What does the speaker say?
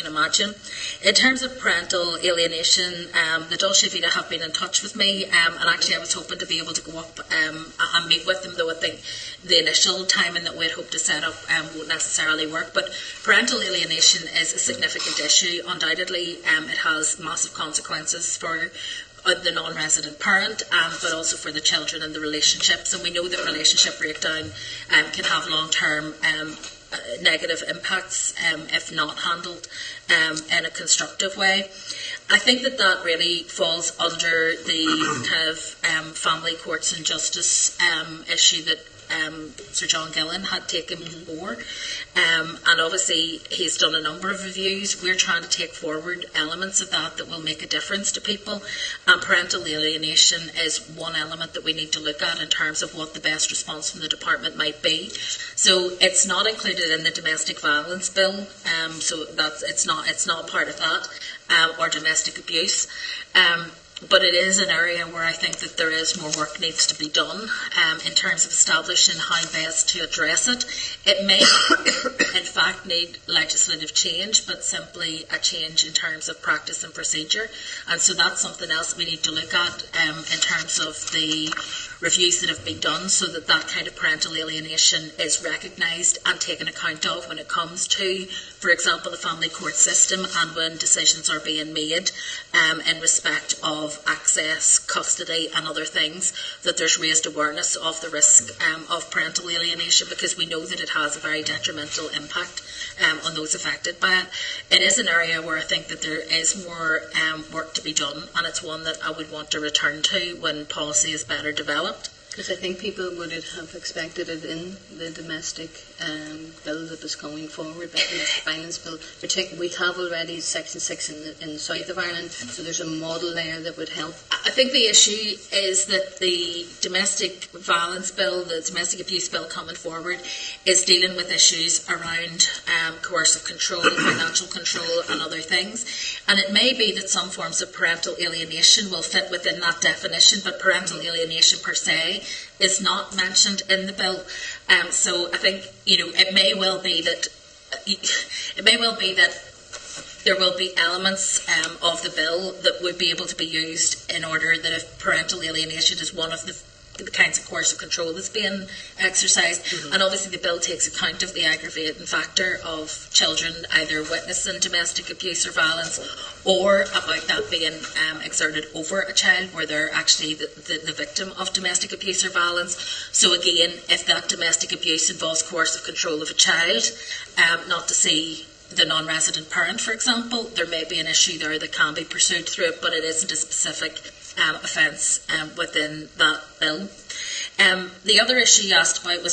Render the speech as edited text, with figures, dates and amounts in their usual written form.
can imagine. In terms of parental alienation, the Dolce Vita have been in touch with me, and actually I was hoping to be able to go up and meet with them, though I think the initial timing that we had hoped to set up won't necessarily work. But parental alienation is a significant issue. Undoubtedly, it has massive consequences for the non-resident parent, but also for the children and the relationships. And we know that relationship breakdown can have long-term negative impacts if not handled in a constructive way. I think that really falls under the kind of family courts and justice issue that Sir John Gillen had taken before, and obviously he's done a number of reviews. We're trying to take forward elements of that will make a difference to people, and parental alienation is one element that we need to look at in terms of what the best response from the department might be. So it's not included in the domestic violence bill, so it's not part of that, or domestic abuse. But it is an area where I think that there is more work needs to be done in terms of establishing how best to address it. It may in fact need legislative change, but simply a change in terms of practice and procedure. And so that's something else we need to look at in terms of the reviews that have been done, so that that kind of parental alienation is recognised and taken account of when it comes to, for example, the family court system, and when decisions are being made in respect of access, custody and other things, that there's raised awareness of the risk of parental alienation, because we know that it has a very detrimental impact on those affected by it. It is an area where I think that there is more work to be done, and it's one that I would want to return to when policy is better developed. Because I think people would have expected it in the domestic bill that was coming forward, the domestic violence bill. We have already Section 6 in the south of Ireland, so there's a model there that would help. I think the issue is that the domestic violence bill, the domestic abuse bill coming forward, is dealing with issues around coercive control, financial control and other things. And it may be that some forms of parental alienation will fit within that definition, but parental alienation per se is not mentioned in the bill. So I think it may well be that there will be elements of the bill that would be able to be used in order that if parental alienation is one of the kinds of coercive control that's being exercised, and obviously the bill takes account of the aggravating factor of children either witnessing domestic abuse or violence, or about that being exerted over a child where they're actually the victim of domestic abuse or violence. So again, if that domestic abuse involves coercive control of a child, not to see the non-resident parent, for example, there may be an issue there that can be pursued through it, but it isn't a specific offence within that bill. The other issue you asked about was